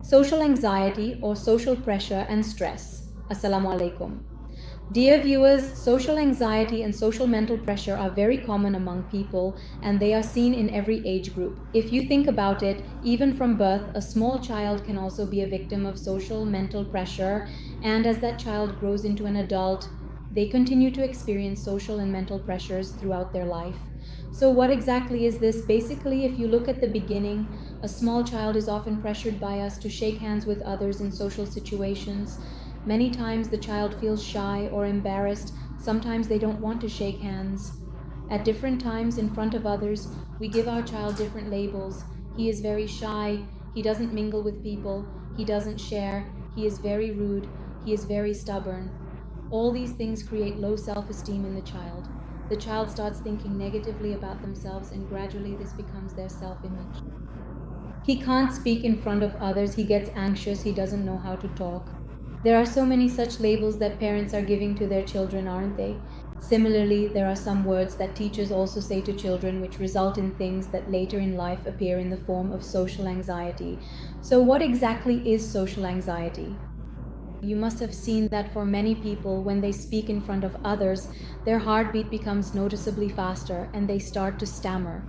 Social anxiety or social pressure and stress. Assalamu alaikum. Dear viewers, social anxiety and social mental pressure are very common among people and they are seen in every age group. If you think about it, even from birth, a small child can also be a victim of social mental pressure, and as that child grows into an adult, they continue to experience social and mental pressures throughout their life. So, what exactly is this? Basically, if you look at the beginning, a small child is often pressured by us to shake hands with others in social situations. Many times the child feels shy or embarrassed. Sometimes they don't want to shake hands. At different times in front of others, we give our child different labels. He is very shy, he doesn't mingle with people, he doesn't share, he is very rude, he is very stubborn. All these things create low self-esteem in the child. The child starts thinking negatively about themselves, and gradually this becomes their self-image. He can't speak in front of others, he gets anxious, he doesn't know how to talk. There are so many such labels that parents are giving to their children, aren't they? Similarly, there are some words that teachers also say to children which result in things that later in life appear in the form of social anxiety. So, what exactly is social anxiety? You must have seen that for many people, when they speak in front of others, their heartbeat becomes noticeably faster and they start to stammer.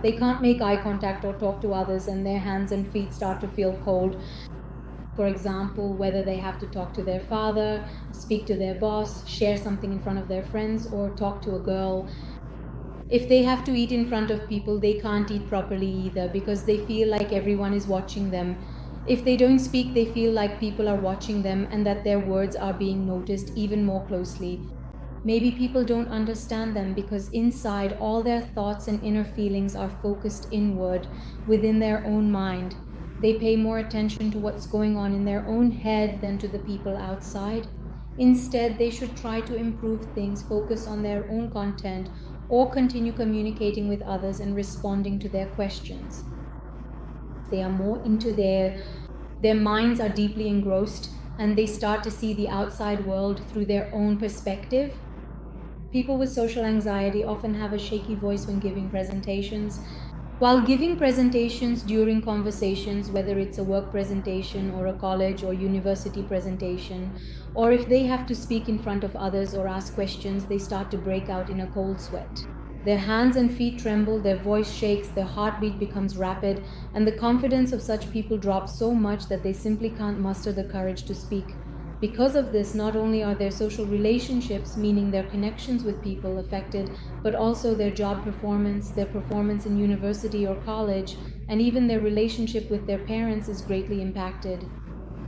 They can't make eye contact or talk to others, and their hands and feet start to feel cold. For example, whether they have to talk to their father, speak to their boss, share something in front of their friends, or talk to a girl. If they have to eat in front of people, they can't eat properly either because they feel like everyone is watching them. If they don't speak, they feel like people are watching them and that their words are being noticed even more closely. Maybe people don't understand them because inside all their thoughts and inner feelings are focused inward within their own mind. They pay more attention to what's going on in their own head than to the people outside. Instead, they should try to improve things, focus on their own content, or continue communicating with others and responding to their questions. They are more into their minds are deeply engrossed and they start to see the outside world through their own perspective. People with social anxiety often have a shaky voice when giving presentations. While giving presentations during conversations, whether it's a work presentation or a college or university presentation, or if they have to speak in front of others or ask questions, they start to break out in a cold sweat. Their hands and feet tremble, their voice shakes, their heartbeat becomes rapid, and the confidence of such people drops so much that they simply can't muster the courage to speak. Because of this, not only are their social relationships, meaning their connections with people, affected, but also their job performance, their performance in university or college, and even their relationship with their parents is greatly impacted.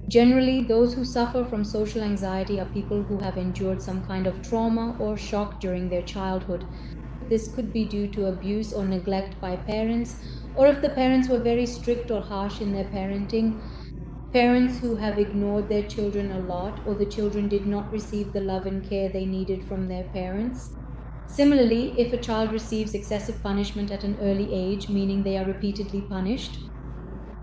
Generally, those who suffer from social anxiety are people who have endured some kind of trauma or shock during their childhood. This could be due to abuse or neglect by parents, or if the parents were very strict or harsh in their parenting. Parents who have ignored their children a lot, or the children did not receive the love and care they needed from their parents. Similarly, if a child receives excessive punishment at an early age, meaning they are repeatedly punished.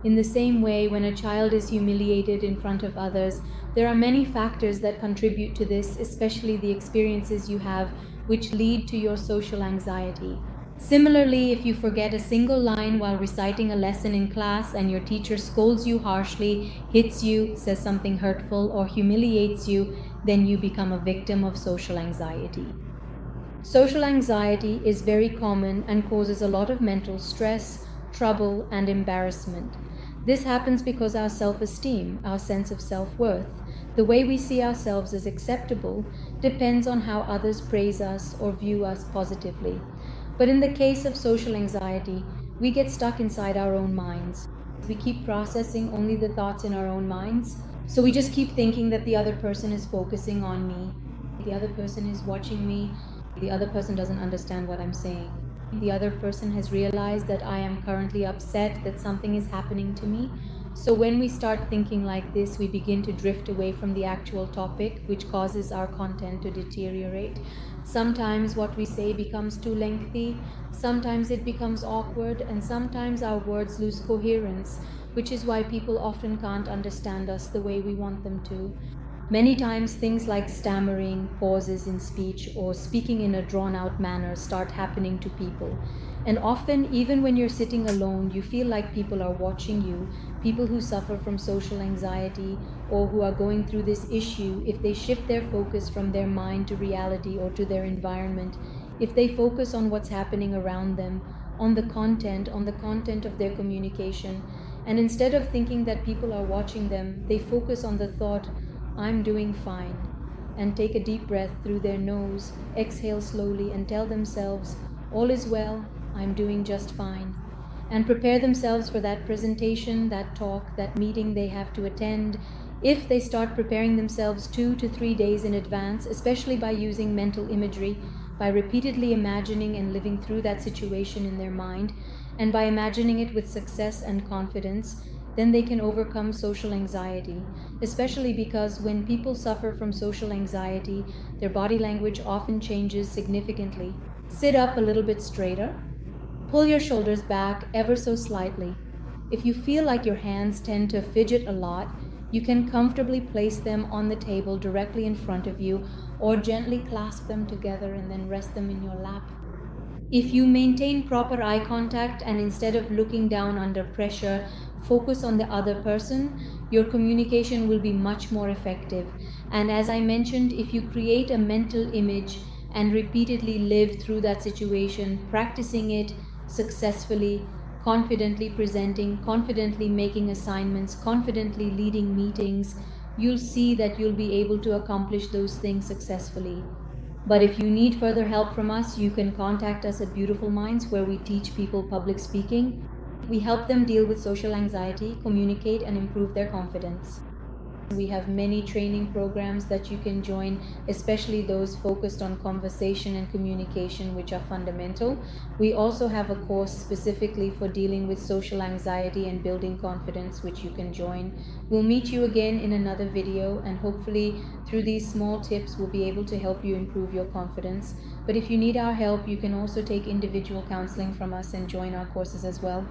In the same way, when a child is humiliated in front of others, there are many factors that contribute to this, especially the experiences you have, which lead to your social anxiety. Similarly, if you forget a single line while reciting a lesson in class and your teacher scolds you harshly, hits you, says something hurtful, or humiliates you, then you become a victim of social anxiety. Social anxiety is very common and causes a lot of mental stress, trouble, and embarrassment. This happens because our self esteem, our sense of self worth, the way we see ourselves as acceptable, depends on how others praise us or view us positively. But in the case of social anxiety, we get stuck inside our own minds. We keep processing only the thoughts in our own minds. So we just keep thinking that the other person is focusing on me, the other person is watching me, the other person doesn't understand what I'm saying. The other person has realized that I am currently upset that something is happening to me. So when we start thinking like this, we begin to drift away from the actual topic, which causes our content to deteriorate. Sometimes what we say becomes too lengthy, sometimes it becomes awkward, and sometimes our words lose coherence, which is why people often can't understand us the way we want them to. Many times, things like stammering, pauses in speech, or speaking in a drawn out manner start happening to people. And often, even when you're sitting alone, you feel like people are watching you. People who suffer from social anxiety or who are going through this issue, if they shift their focus from their mind to reality or to their environment, if they focus on what's happening around them, on the content of their communication, and instead of thinking that people are watching them, they focus on the thought, I'm doing fine, and take a deep breath through their nose, exhale slowly, and tell themselves, all is well, I'm doing just fine, and prepare themselves for that presentation, that talk, that meeting they have to attend. If they start preparing themselves 2 to 3 days in advance, especially by using mental imagery, by repeatedly imagining and living through that situation in their mind, and by imagining it with success and confidence, then they can overcome social anxiety, especially because when people suffer from social anxiety, their body language often changes significantly. Sit up a little bit straighter. Pull your shoulders back ever so slightly. If you feel like your hands tend to fidget a lot, you can comfortably place them on the table directly in front of you or gently clasp them together and then rest them in your lap. If you maintain proper eye contact and instead of looking down under pressure, focus on the other person, your communication will be much more effective. And as I mentioned, if you create a mental image and repeatedly live through that situation, practicing it successfully, confidently presenting, confidently making assignments, confidently leading meetings, you'll see that you'll be able to accomplish those things successfully. But if you need further help from us, you can contact us at Beautiful Minds, where we teach people public speaking. We help them deal with social anxiety, communicate, and improve their confidence. We have many training programs that you can join, especially those focused on conversation and communication, which are fundamental. We also have a course specifically for dealing with social anxiety and building confidence, which you can join. We'll meet you again in another video, and hopefully, through these small tips, we'll be able to help you improve your confidence. But if you need our help, you can also take individual counseling from us and join our courses as well.